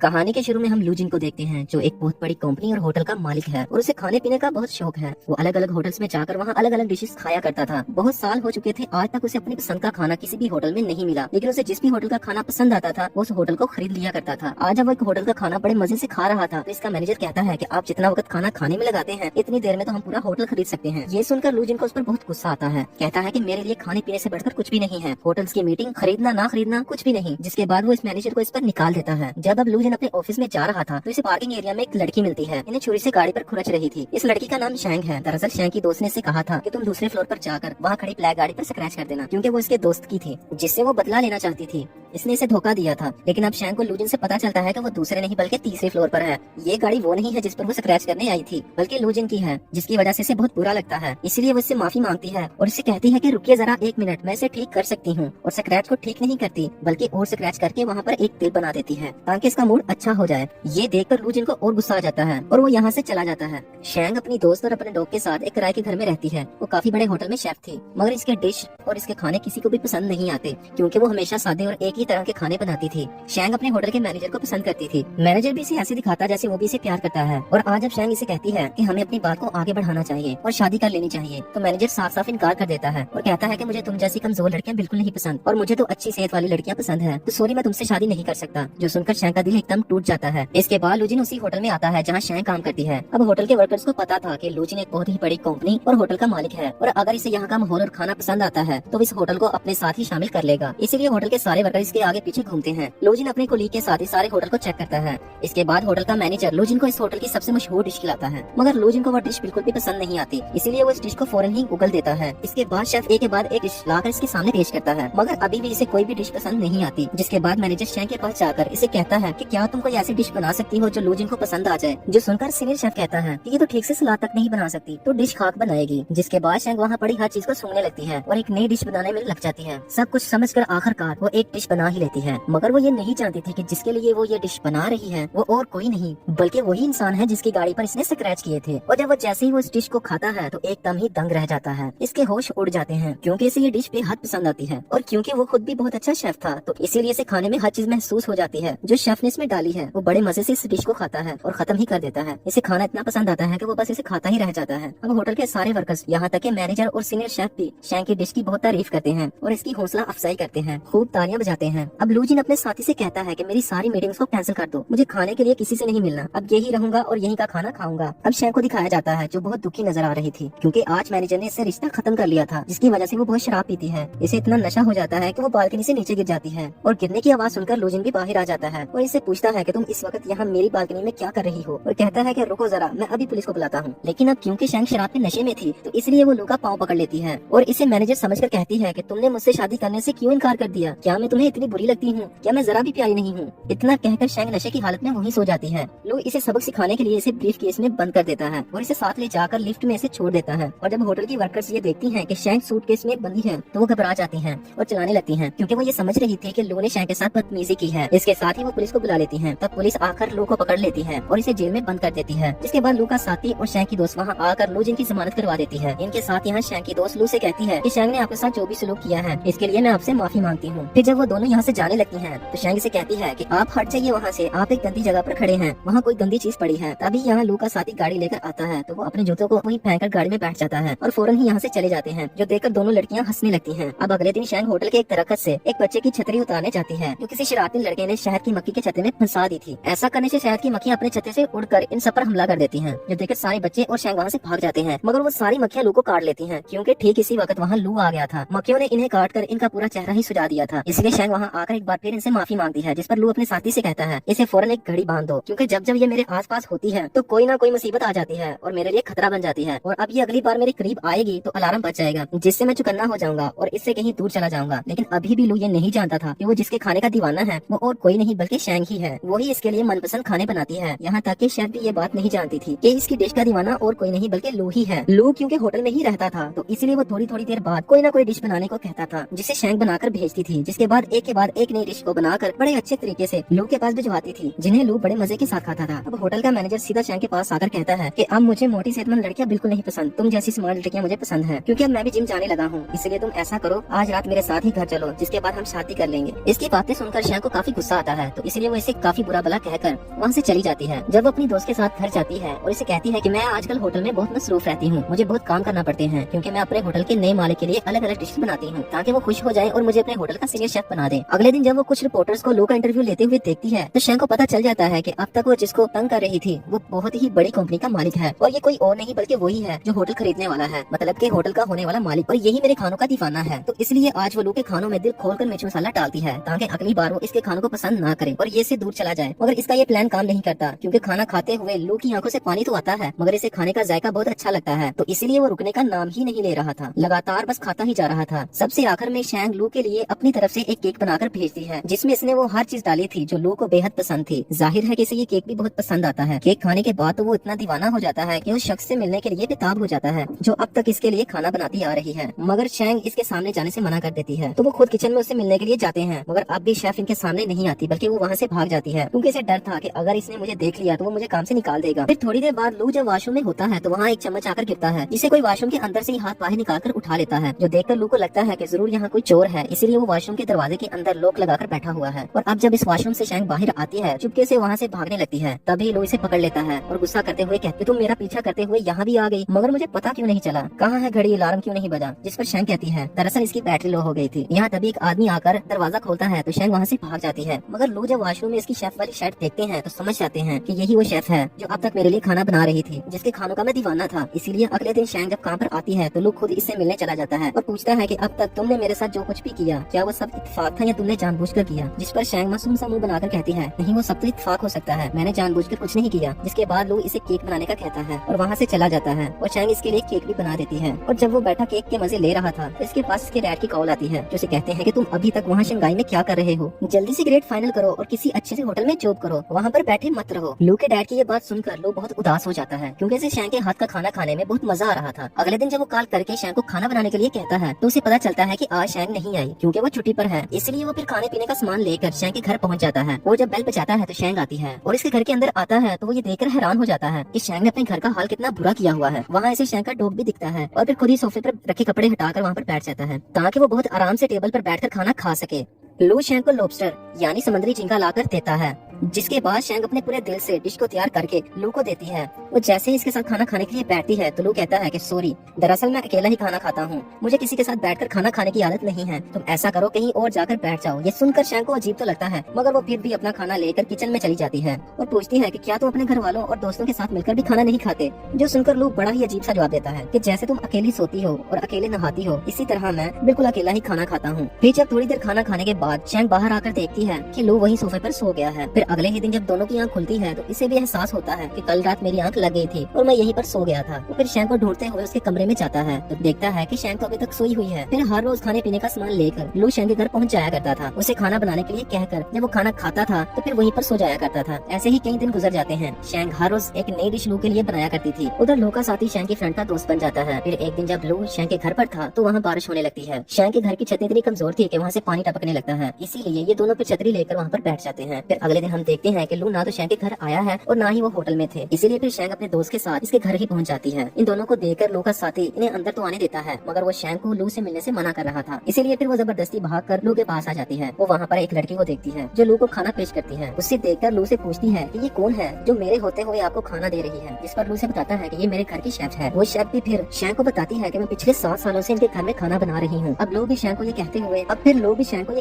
कहानी के शुरू में हम लू जिन को देखते हैं, जो एक बहुत बड़ी कंपनी और होटल का मालिक है और उसे खाने पीने का बहुत शौक है। वो अलग अलग होटल्स में जाकर वहाँ अलग अलग डिशेस खाया करता था। बहुत साल हो चुके थे, आज तक उसे अपनी पसंद का खाना किसी भी होटल में नहीं मिला, लेकिन उसे जिस भी होटल का खाना पसंद आता था वो उस होटल को खरीद लिया करता था। आज जब वो एक होटल का खाना बड़े मजे से खा रहा था तो इसका मैनेजर कहता है कि आप जितना वक्त खाना खाने में लगाते हैं, इतनी देर में तो हम पूरा होटल खरीद सकते हैं। ये सुनकर लू जिन को उस पर बहुत गुस्सा आता है। कहता है कि मेरे लिए खाने पीने से बढ़कर कुछ भी नहीं है, होटल्स की मीटिंग, खरीदना ना खरीदना कुछ भी नहीं। जिसके बाद वो इस मैनेजर को इस पर निकाल देता है। जब अब लू जिन अपने ऑफिस में जा रहा था तो इसे पार्किंग एरिया में एक लड़की मिलती है। इन्हें छुरी से गाड़ी पर खुरच रही थी। इस लड़की का नाम शैंग है। दरअसल शैंग की दोस्त ने इसे कहा था कि तुम दूसरे फ्लोर पर जाकर वहाँ खड़ी ब्लैक गाड़ी पर स्क्रैच कर देना, क्योंकि वो इसके दोस्त की थी, जिससे वो बदला लेना चाहती थी। इसने इसे धोखा दिया था, लेकिन अब शैंग को लू जिन से पता चलता है कि वो दूसरे नहीं बल्कि तीसरे फ्लोर पर है। ये गाड़ी वो नहीं है जिस पर वो स्क्रैच करने आई थी, बल्कि लू जिन की है, जिसकी वजह से इसे बहुत बुरा लगता है। इसलिए वो इससे माफी मांगती है और इसे कहती है कि रुकिए जरा 1 मिनट, मैं इसे ठीक कर सकती हूँ। और स्क्रैच को ठीक नहीं करती, बल्कि और स्क्रैच करके वहाँ पर एक तिल बना देती है ताकि इसका मूड अच्छा हो जाए। ये देखकर लू जिन को और गुस्सा आ जाता है और वो यहाँ से चला जाता है। शैंग अपनी दोस्त और अपने डॉग के साथ एक किराए के घर में रहती है। वो काफी बड़े होटल में शेफ थी, मगर इसके डिश और इसके खाने किसी को भी पसंद नहीं आते, क्योंकि वो हमेशा सादे और एक ही तरह के खाने बनाती थी। शैंग अपने होटल के मैनेजर को पसंद करती थी। मैनेजर भी इसे ऐसे दिखाता जैसे वो भी इसे प्यार करता है। और आज जब शैंग इसे कहती है कि हमें अपनी बात को आगे बढ़ाना चाहिए और शादी कर लेनी चाहिए, तो मैनेजर साफ साफ इनकार कर देता है और कहता है कि मुझे तुम जैसी कमजोर लड़कियां बिल्कुल नहीं पसंद और मुझे तो अच्छी सेहत वाली लड़कियां पसंद है, तो सॉरी मैं तुमसे शादी नहीं कर सकता। जो सुनकर शैंग का दिल एकदम टूट जाता है। इसके बाद लू जिन उसी होटल में आता है जहाँ शैंग काम करती है। अब होटल के वर्कर्स को पता था कि लू जिन एक बहुत ही बड़ी कंपनी और होटल का मालिक है, और अगर इसे यहाँ का माहौल और खाना पसंद आता है तो इस होटल को अपने साथ ही शामिल कर लेगा। इसीलिए होटल के सारे वर्कर इसके आगे पीछे घूमते हैं। लू जिन अपने कोलीग के साथ ही सारे होटल को चेक करता है। इसके बाद होटल का मैनेजर लू जिन को इस होटल की सबसे मशहूर डिश खिलाता है, मगर लू जिन को वो डिश बिल्कुल भी पसंद नहीं आती, इसीलिए वो इस डिश को फौरन ही उगल देता है। इसके बाद शेफ एक के बाद एक डिश लाकर इसके सामने पेश करता है, मगर अभी भी इसे कोई भी डिश पसंद नहीं आती। जिसके बाद मैनेजर शैंग के पास जाकर इसे कहता है कि क्या तुम कोई ऐसी डिश बना सकती हो जो लू जिन को पसंद आ जाए। जो सुनकर सीनियर शेफ कहता है कि ये तो ठीक से सलाद तक नहीं बना सकती, तो डिश खाक बनाएगी। जिसके बाद शैंग वहाँ पड़ी हर चीज को सूंघने लगती है और एक नई डिश बनाने में लग जाती है। सब कुछ समझकर आखिरकार वो एक डिश बना ही लेती है, मगर वो ये नहीं जानती थी कि जिसके लिए वो ये डिश बना रही है वो और कोई नहीं बल्कि वही इंसान है जिसकी गाड़ी पर इसने स्क्रैच किए थे। और जब वो जैसे ही वो इस डिश को खाता है तो एकदम ही दंग रह जाता है। इसके होश उड़ जाते हैं, क्योंकि इसे ये डिश बेहद पसंद आती है और क्योंकि वो खुद भी बहुत अच्छा शेफ था, तो इसीलिए इसे खाने में हर चीज महसूस हो जाती है जो शेफ ने इसमें डाली है। वो बड़े मजे से इस डिश को खाता है और खत्म ही कर देता है। इसे खाना इतना पसंद आता है कि वो बस इसे खाता ही रह जाता है। अब होटल के सारे वर्कर्स, यहाँ तक के मैनेजर और सीनियर शेफ भी शैंग की डिश की बहुत तारीफ करते हैं और इसकी हौसला अफजाई करते हैं, खूब तालियां बजाते हैं। अब लू जिन अपने साथी से कहता है कि मेरी सारी मीटिंग्स को कैंसिल कर दो, मुझे खाने के लिए किसी से नहीं मिलना, अब यही रहूंगा और यहीं का खाना खाऊंगा। अब शैंग को दिखाया जाता है जो बहुत दुखी नजर आ रही थी, क्योंकि आज मैनेजर ने इससे रिश्ता खत्म कर लिया था, जिसकी वजह से वो बहुत शराब पीती है। इसे इतना नशा हो जाता है कि वो बालकनी से नीचे गिर जाती है और गिरने की आवाज सुनकर लू जिन भी बाहर आ जाता है और इससे पूछता है कि तुम इस वक्त यहाँ मेरी बालकनी में क्या कर रही हो, और कहता है कि रुको जरा, मैं अभी पुलिस को बुलाता हूँ। लेकिन अब क्योंकि शैंग शराब के नशे में थी तो इसलिए वो लू का पाँव पकड़ लेती है और इसे मैनेजर समझकर कहती है कि तुमने मुझसे शादी करने से क्यों इनकार कर दिया, क्या मैं तुम्हें इतनी बुरी लगती हूँ, क्या मैं जरा भी प्यारी नहीं हूँ। इतना कहकर शैंग नशे की हालत में वहीं सो जाती है। लू इसे सबक सिखाने के लिए इसे ब्रीफ केस में बंद कर देता है और इसे साथ ले जाकर लिफ्ट में इसे छोड़ देता है। और जब होटल की वर्कर्स ये देखती हैं कि शैंग सूटकेस में बंदी है तो वो घबरा जाती हैं और चलाने लगती हैं, क्योंकि वो ये समझ रही थी कि लू ने शैंग के साथ बदतमीजी की है। इसके साथ ही वो पुलिस को बुला लेती है। तब पुलिस आकर लू को पकड़ लेती है और इसे जेल में बंद कर देती है। जिसके बाद लू का साथी और शैंग की दोस्त वहाँ आकर लू जिन की जमानत करवा देती है। इनके साथ यहाँ शैंग की दोस्त लू से कहती है कि शैंग ने आपके साथ जो भी सलूक किया है इसके लिए मैं आपसे माफी मांगती हूँ। फिर जब वो दोनों यहाँ से जाने लगती हैं तो शैंग से कहती है कि आप हट जाइए वहाँ से, आप एक गंदी जगह पर खड़े हैं, वहाँ कोई गंदी चीज पड़ी है। तभी यहाँ लू का साथी गाड़ी लेकर आता है तो वो अपने जूतों को वहीं फेंककर गाड़ी में बैठ जाता है और फौरन ही यहाँ से चले जाते हैं, जो देखकर दोनों लड़कियाँ हंसने लगती हैं। अब अगले दिन शैंग होटल के एक दरख्त से एक बच्चे की छतरी उतारने जाती है जो किसी शरारती लड़के ने शहद की मक्खी के छत्ते में फंसा दी थी। ऐसा करने से शहद की मक्खियाँ अपने छत्ते से उड़कर इन सब पर हमला कर देती हैं, जो देखकर सारे बच्चे और शैंग वहाँ से भाग जाते हैं। मगर वो सारी मक्खियाँ लू को काट लेती हैं, क्योंकि ठीक इसी वक्त वहाँ लू आ गया था। मक्खियों ने इन्हें काट कर इनका पूरा चेहरा ही सुझा दिया था। इसलिए शैंग वहाँ आकर एक बार फिर इनसे माफी मांगती है, जिस पर लू अपने साथी से कहता है इसे फौरन एक घड़ी बांध दो, क्योंकि जब जब ये मेरे आसपास होती है तो कोई ना कोई मुसीबत आ जाती है और मेरे लिए खतरा बन जाती है, और अब ये अगली बार मेरे करीब आएगी तो अलार्म बच जाएगा, जिससे मैं चुकन्ना हो जाऊंगा और इससे कहीं दूर चला जाऊंगा। लेकिन अभी भी लू ये नहीं जानता था कि वो जिसके खाने का दीवाना है वो और कोई नहीं बल्कि शैंग ही है। वही इसके लिए मनपसंद खाने बनाती है। यहाँ तक कि शेफ भी ये बात नहीं जानती थी कि इसकी डिश का दीवाना और कोई नहीं बल्कि लू ही है। लू क्योंकि होटल में ही रहता था तो इसलिए वो थोड़ी थोड़ी देर बाद कोई ना कोई डिश बनाने को कहता था, जिसे शैंग बनाकर भेजती थी। जिसके बाद एक नई डिश को बनाकर बड़े अच्छे तरीके से लू के पास भिजवाती थी, जिन्हें लू बड़े मजे के साथ खाता था। अब होटल का मैनेजर सीधा शैंग के पास आकर कहता है कि अब मुझे मोटी सेहतमंद लड़कियां बिल्कुल नहीं पसंद, तुम जैसी स्मार्ट लड़कियां मुझे पसंद है, क्योंकि अब मैं भी जिम जाने लगा हूँ। इसलिए तुम ऐसा करो, आज रात मेरे साथ ही घर चलो, जिसके बाद हम शादी कर लेंगे। इसकी बातें सुनकर शैंग को काफी गुस्सा आता है तो इसलिए वो इसे काफी बुरा भला कहकर वहाँ से चली जाती है। जब वो अपनी दोस्त के साथ घर जाती है और इसे कहती है कि मैं आजकल होटल में बहुत मसरूफ रहती हूँ, मुझे बहुत काम करना पड़ते हैं क्योंकि मैं अपने होटल के नए मालिक के लिए अलग अलग डिश बनाती हूँ ताकि वो खुश हो जाए और मुझे अपने होटल का सीनियर शेफ बना दे। अगले दिन जब वो कुछ रिपोर्टर्स को लू का इंटरव्यू लेते हुए देखती है तो शैंग को पता चल जाता है कि अब तक वो जिसको तंग कर रही थी वो बहुत ही बड़ी कंपनी का मालिक है और ये कोई और नहीं बल्कि वही है जो होटल खरीदने वाला है, मतलब कि होटल का होने वाला मालिक, और यही मेरे खानों का दीवाना है। तो इसलिए आज वो लू के खानों में दिल खोलकर मिर्च मसाला डालती है ताकि अगली बार वो इसके खानों को पसंद ना करे और ये से दूर चला जाए। मगर इसका ये प्लान काम नहीं करता क्योंकि खाना खाते हुए लू की आंखों से पानी तो आता है मगर इसे खाने का जायका बहुत अच्छा लगता है, तो इसलिए वो रुकने का नाम ही नहीं ले रहा था, लगातार बस खाता ही जा रहा था। सबसे आखिर में शैंग लू के लिए अपनी तरफ से एक केक बनाकर भेजती है जिसमें इसने वो हर चीज डाली थी जो लू को बेहद पसंद थी। जाहिर है कि इसे ये केक भी बहुत पसंद आता है। केक खाने के बाद तो वो इतना दीवाना हो जाता है कि उस शख्स से मिलने के लिए बेताब हो जाता है जो अब तक इसके लिए खाना बनाती आ रही है, मगर शैंग इसके सामने जाने से मना कर देती है। तो वो खुद किचन में उससे मिलने के लिए जाते हैं मगर अब भी शेफ इनके सामने नहीं आती बल्कि वो वहाँ से भाग जाती है क्योंकि इसे डर था कि अगर इसने मुझे देख लिया तो वो मुझे काम से निकाल देगा। फिर थोड़ी देर बाद लू जब वॉशरूम में होता है तो वहाँ एक चम्मच आकर गिरता है जिसे कोई वॉशरूम के अंदर से ही हाथ बाहर निकाल कर उठा लेता है, जो देखकर लू को लगता है कि जरूर यहाँ कोई चोर है, इसीलिए वो वॉशरूम के दरवाजे के अंदर लॉक लगाकर बैठा हुआ है। और अब जब इस वॉशरूम से शैंग बाहर आती है चुपके से वहाँ से भागने लगती है, तभी लू इसे पकड़ लेता है और गुस्सा करते हुए कहती तुम मेरा पीछा करते हुए यहाँ भी आ गई मगर मुझे पता क्यों नहीं चला, कहाँ है घड़ी, अलार्म क्यों नहीं बजा। जिस पर शैंग कहती है दरअसल इसकी बैटरी लो हो गई थी। यहाँ तभी एक आदमी आकर दरवाजा खोलता है तो शैंग वहाँ से भाग जाती है, मगर लू जब वॉशरूम में इसकी शेफ वाली शर्ट देखते हैं तो समझ जाते हैं कि यही वो शेफ है जो अब तक मेरे लिए खाना बना रही थी, जिसके खानों का मैं दीवाना था। इसीलिए अगले दिन शैंग जब काम पर आती है तो लू खुद इससे मिलने चला जाता है और पूछता है कि अब तक तुमने मेरे साथ जो कुछ भी किया क्या वो सब इत्तेफाक था या तुमने जानबूझकर किया। जिस पर शैंग मासूम सा मुंह बनाकर कहती है नहीं वो सब तो इत्तेफाक हो सकता है, मैंने जानबूझकर कुछ नहीं किया। जिसके बाद लू इसे केक बनाने का कहता है और वहाँ से चला जाता है और शैंग इसके लिए केक भी बना देती है। और जब वो बैठा केक के मजे ले रहा था तो इसके पास इसके डैड की कॉल आती है जो इसे कहते हैं कि तुम अभी तक वहाँ शंघाई में क्या कर रहे हो, जल्दी से ग्रेड फाइनल करो और किसी अच्छे से होटल में जॉब करो, वहाँ पर बैठे मत रहो। लू के डैड की ये बात सुनकर लू बहुत उदास हो जाता है क्योंकि इसे शैंग के हाथ का खाना खाने में बहुत मजा आ रहा था। अगले दिन जब वो कॉल करके शैंग को खाना बनाने के लिए कहता है तो उसे पता चलता है कि आज शैंग नहीं आई क्योंकि वो छुट्टी पर है, इसलिए वो फिर खाने पीने का सामान लेकर शैंग के घर पहुंच जाता है। वो जब बेल बजाता है तो शैंग आती है और इसके घर के अंदर आता है तो वो ये देखकर हैरान हो जाता है कि शैंग ने अपने घर का हाल कितना बुरा किया हुआ है। वहाँ इसे शैंग का डॉग भी दिखता है और फिर खुद ही सोफे पर रखे कपड़े हटाकर वहाँ पर बैठ जाता है ताकि वो बहुत आराम से टेबल पर बैठकर खाना खा सके। लू शैंग को लॉबस्टर यानी समुद्री झींगा लाकर देता है, जिसके बाद शैंग अपने पूरे दिल से डिश को तैयार करके लू को देती है। वो जैसे ही इसके साथ खाना खाने के लिए बैठती है तो लू कहता है कि सॉरी, दरअसल मैं अकेला ही खाना खाता हूँ, मुझे किसी के साथ बैठकर खाना खाने की आदत नहीं है, तुम ऐसा करो कहीं और जाकर बैठ जाओ। ये सुनकर शैंग को अजीब तो लगता है मगर वो फिर भी अपना खाना लेकर किचन में चली जाती है और पूछती है कि क्या तुम अपने घर वालों और दोस्तों के साथ मिलकर भी खाना नहीं खाते, जो सुनकर लू बड़ा ही अजीब सा जवाब देता है कि जैसे तुम अकेली सोती हो और अकेले नहाती हो इसी तरह मैं बिल्कुल अकेला ही खाना खाता हूँ। फिर जब थोड़ी देर खाना खाने के बाद शैंग बाहर आकर देखती है कि लू वही सोफे पर सो गया है। फिर अगले ही दिन जब दोनों की आंख खुलती है तो इसे भी एहसास होता है कि कल रात मेरी आंख लग गई थी और मैं यहीं पर सो गया था। तो फिर शैंग को ढूंढते हुए उसके कमरे में जाता है तो देखता है कि शैंग तो अभी तक सोई हुई है। फिर हर रोज खाने पीने का सामान लेकर लू शैंग के घर पहुंच जाया करता था, उसे खाना बनाने के लिए कहकर जब वो खाना खाता था तो फिर वहीं पर सो जाया करता था। ऐसे ही कई दिन गुजर जाते हैं। शैंग हर रोज एक नई डिश लू के लिए बनाया करती थी। उधर लू का साथी शैंग की फ्रेंड का दोस्त बन जाता है। फिर एक दिन जब लू शैंग के घर पर था तो वहाँ बारिश होने लगती है। शैंग के घर की छत इतनी कमजोर थी कि वहाँ से पानी टपकने लगता है, इसीलिए ये दोनों फिर छतरी लेकर वहाँ पर बैठ जाते हैं। फिर अगले दिन हम देखते हैं कि लू ना तो शैंग के घर आया है और ना ही वो होटल में थे, इसीलिए फिर शैंग अपने दोस्त के साथ इसके घर ही पहुंच जाती है। इन दोनों को देखकर लू का साथी इन्हें अंदर तो आने देता है मगर वो शैंग को लू से मिलने से मना कर रहा था, इसीलिए फिर वो जबरदस्ती भागकर लू के पास आ जाती है। वो वहाँ पर एक लड़की को देखती है जो लू को खाना पेश करती है। उससे देखकर लू से पूछती है कि ये कौन है जो मेरे होते हुए आपको खाना दे रही है, जिस पर लू से बताता है कि ये मेरे घर की शेफ है। वो शेफ भी फिर शैंग को बताती है कि मैं पिछले 7 सालों से इनके घर में खाना बना रही हूँ। अब लोग भी शैंग को ये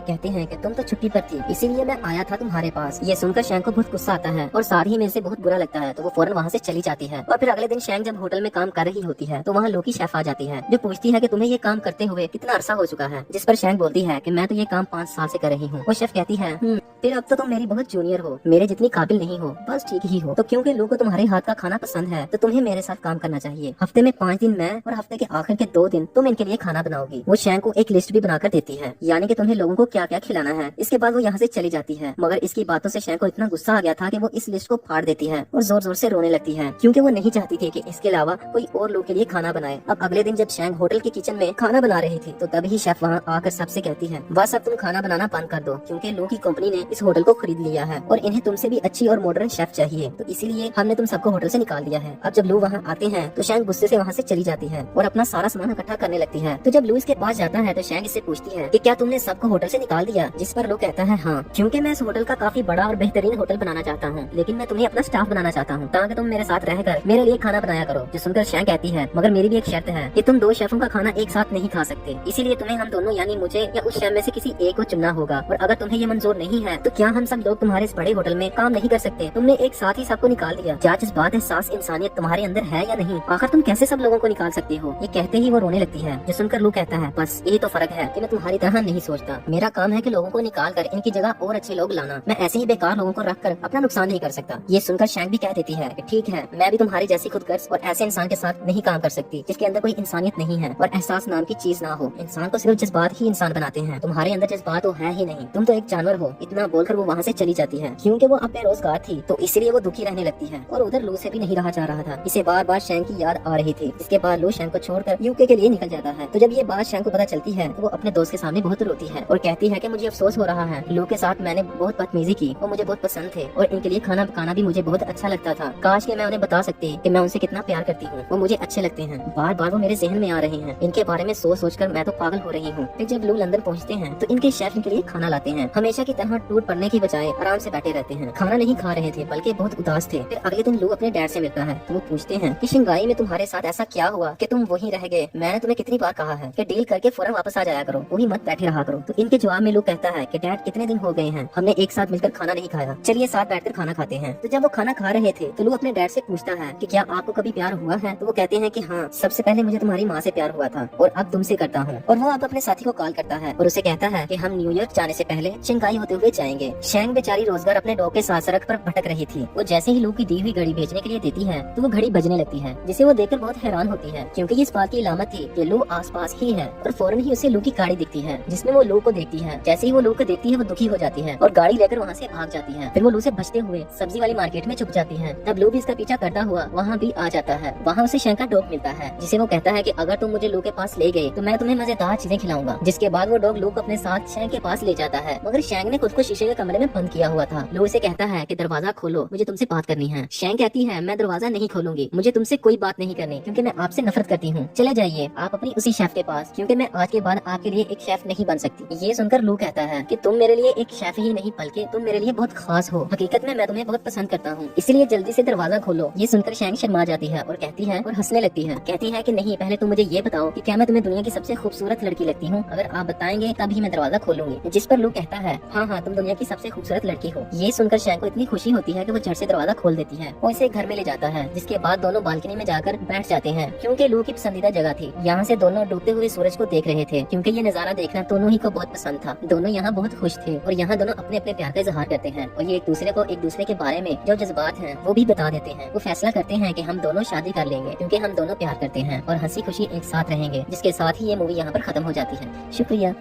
कहते हैं कि तुम तो छुट्टी पर थी इसीलिए मैं आया था तुम्हारे पास। ये सुनकर शैंग को बहुत गुस्सा आता है और साथ ही में इसे बहुत बुरा लगता है, तो वो फौरन वहाँ से चली जाती है। और फिर अगले दिन शैंग जब होटल में काम कर रही होती है तो वहाँ लो की शेफ आ जाती है जो पूछती है कि तुम्हें ये काम करते हुए कितना अरसा हो चुका है, जिस पर शैंग बोलती है कि मैं तो ये काम 5 साल से कर रही हूँ। वो शेफ कहती है फिर अब तो तुम मेरी बहुत जूनियर हो, मेरे जितनी काबिल नहीं हो, बस ठीक ही हो। तो क्योंकि लोगों को तुम्हारे हाथ का खाना पसंद है तो तुम्हें मेरे साथ काम करना चाहिए। हफ्ते में 5 दिन मैं और हफ्ते के आखिर के 2 दिन तुम इनके लिए खाना बनाओगी। वो शैंग को एक लिस्ट भी बनाकर देती है, यानी कि तुम्हें लोगों को क्या क्या खिलाना है। इसके बाद वो यहाँ से चली जाती है मगर इसकी बातों से शैंग को इतना गुस्सा आ गया था कि वो इस लिस्ट को फाड़ देती है और जोर जोर से रोने लगती है। है, क्योंकि वो नहीं चाहती थी कि इसके अलावा कोई और लोग के लिए खाना बनाए। अब अगले दिन जब शैंग होटल के किचन में खाना बना रही थी तो तभी शेफ वहाँ आकर सबसे कहती है, बस अब तुम खाना बनाना बंद कर दो, क्योंकि लो की कंपनी ने इस होटल को खरीद लिया है और इन्हें तुमसे भी अच्छी और मॉडर्न शेफ चाहिए, तो इसीलिए हमने तुम सबको होटल से निकाल दिया है। अब जब लू वहाँ आते हैं तो शैंग गुस्से से वहाँ से चली जाती है और अपना सारा सामान इकट्ठा करने लगती है। तो जब लू इसके पास जाता है तो शैंग इससे पूछती है कि क्या तुमने सबको होटल से निकाल दिया, जिस पर लू कहता है हाँ, क्योंकि मैं इस होटल का काफी बड़ा और बेहतरीन होटल बनाना चाहता हूँ, लेकिन मैं तुम्हें अपना स्टाफ बनाना चाहता हूँ ताकि तुम मेरे साथ रहकर मेरे लिए खाना बनाया करो। जो सुनकर शैंग कहती है, मगर मेरी भी एक शर्त है कि तुम 2 शेफों का खाना एक साथ नहीं खा सकते, इसीलिए तुम्हें हम दोनों यानी मुझे या उस शेफ में से किसी एक को चुनना होगा, और अगर तुम्हें ये मंजूर नहीं है तो क्या हम सब लोग तुम्हारे इस बड़े होटल में काम नहीं कर सकते? तुमने एक साथ ही सबको निकाल दिया। क्या जज्बात एहसास इंसानियत तुम्हारे अंदर है या नहीं? आखिर तुम कैसे सब लोगों को निकाल सकते हो? ये कहते ही वो रोने लगती है। जो सुनकर लू कहता है, बस यही तो फर्क है कि मैं तुम्हारी तरह नहीं सोचता, मेरा काम है कि लोगों को निकाल कर इनकी जगह और अच्छे लोग लाना, मैं ऐसे ही बेकार लोगों को रख कर अपना नुकसान नहीं कर सकता। ये सुनकर शैंग भी कह देती है कि ठीक है, मैं भी तुम्हारी जैसी खुदगर्ज और ऐसे इंसान के साथ नहीं काम कर सकती जिसके अंदर कोई इंसानियत नहीं है और एहसास नाम की चीज ना हो। इंसान को सिर्फ जज्बात ही इंसान बनाते हैं, तुम्हारे अंदर जज्बात तो है ही नहीं, तुम तो एक जानवर हो। इतना बोलकर वो वहाँ से चली जाती है। क्योंकि वो अब बेरोजगार थी तो इसलिए वो दुखी रहने लगती है और उधर लू से भी नहीं रहा जा रहा था। इसे बार बार शैंग की याद आ रही थी। इसके बाद लू शैंग को छोड़कर यूके के लिए निकल जाता है। तो जब ये बात शैंग को पता चलती है तो वो अपने दोस्त के सामने बहुत रोती है और कहती है कि मुझे अफसोस हो रहा है, लू के साथ मैंने बहुत बदतमीजी की, वो मुझे बहुत पसंद थे और इनके लिए खाना पकाना भी मुझे बहुत अच्छा लगता था। काश कि मैं उन्हें बता सकती कि मैं उनसे कितना प्यार करती हूँ, वो मुझे अच्छे लगते हैं। बार बार वो मेरे जहन में आ रहे हैं, इनके बारे में सोच सोच कर मैं तो पागल हो रही हूँ। फिर जब लू लंदन पहुँचते हैं तो इनके शेफ इनके लिए खाना लाते हैं। हमेशा की तरह टूट पड़ने की बजाय आराम से बैठे रहते हैं, खाना नहीं खा रहे थे बल्कि बहुत उदास थे। फिर अगले दिन लू अपने डैड से मिलता है तो वो पूछते हैं कि शंघाई में तुम्हारे साथ ऐसा क्या हुआ कि तुम वहीं रह गए? मैंने तुम्हें कितनी बार कहा है कि डील करके फौरन वापस आ जाया करो, वही मत बैठे रहा करो। तो इनके जवाब में लू कहता है कि डैड इतने दिन हो गए हैं हमने एक साथ मिलकर खाना नहीं खाया, चलिए साथ बैठकर खाना खाते हैं। तो जब वो खाना खा रहे थे तो लू अपने डैड से पूछता है कि क्या आपको कभी प्यार हुआ है? तो वो कहते हैं कि हाँ, सबसे पहले मुझे तुम्हारी माँ से प्यार हुआ था और अब तुमसे करता हूँ। और वो अब अपने साथी को कॉल करता है और उसे कहता है कि हम न्यूयॉर्क जाने से पहले शंघाई होते हुए जाएंगे। शैंग बेचारी रोजगार अपने डॉग के साथ सड़क पर भटक रही थी। वो जैसे ही लू की दी हुई घड़ी भेजने के लिए देती है तो वो घड़ी बजने लगती है, जिसे वो देखकर बहुत हैरान होती है क्योंकि इस बात की अलामत थी कि लू आसपास ही है। और फौरन ही उसे लू की गाड़ी दिखती है जिसमें वो लू को देखती है। जैसे ही वो लू को देखती है वो दुखी हो जाती है और गाड़ी लेकर वहाँ से भाग जाती है। फिर वो लू से बचते हुए सब्जी वाली मार्केट में छुप जाती है। तब लू भी इसका पीछा करता हुआ वहाँ भी आ जाता है। वहाँ उसे शैंग का डॉग मिलता है जिसे वो कहता है कि अगर तुम मुझे लू के पास ले गए तो मैं तुम्हें मजेदार चीजें खिलाऊंगा। जिसके बाद वो डॉग लू को अपने साथ शैंग के पास ले जाता है, मगर शैंग ने खुद को शीशे के कमरे में बंद किया हुआ था। लू उसे कहता है कि दरवाजा खोलो, मुझे तुमसे बात करनी है। शैंग कहती है मैं दरवाजा नहीं खोलूंगी, मुझे तुमसे कोई बात नहीं करनी क्योंकि मैं आपसे नफरत करती हूँ। चले जाइए आप अपनी उसी शेफ के पास, क्योंकि मैं आज के बाद आपके लिए एक शेफ नहीं बन सकती। ये सुनकर लू कहता है कि तुम मेरे लिए एक शेफ ही नहीं बल्कि तुम मेरे लिए बहुत खास हो। हकीकत में मैं तुम्हें बहुत पसंद करता हूँ, इसलिए जल्दी से दरवाजा खोलो। ये सुनकर शैंग शर्मा जाती है और कहती है और हंसने लगती है। कहती है कि नहीं, पहले तुम मुझे ये बताओ कि क्या मैं तुम्हें दुनिया की सबसे खूबसूरत लड़की लगती हूँ? अगर आप बताएंगे तभी मैं दरवाजा खोलूंगी। जिस पर लू कहता है हाँ हाँ, तुम दुनिया की सबसे खूबसूरत लड़की हो। ये सुनकर शैंग को इतनी खुशी होती है कि वो झट से दरवाजा खोल देती है और इसे घर में ले जाता है। जिसके बाद दोनों बालकनी में जाकर बैठ जाते हैं क्योंकि लू की पसंदीदा जगह थी। यहाँ से दोनों डूबते हुए सूरज को देख रहे थे क्योंकि ये नजारा देखना दोनों ही को बहुत पसंद था। दोनों यहाँ बहुत खुश थे और यहाँ दोनों अपने अपने प्यार का इजहार करते हैं और ये एक दूसरे को एक दूसरे के बारे में जो जज्बात हैं वो भी बता देते हैं। वो फैसला करते हैं कि हम दोनों शादी कर लेंगे क्योंकि हम दोनों प्यार करते हैं और हंसी खुशी एक साथ रहेंगे। जिसके साथ ही ये मूवी यहाँ पर खत्म हो जाती है। शुक्रिया।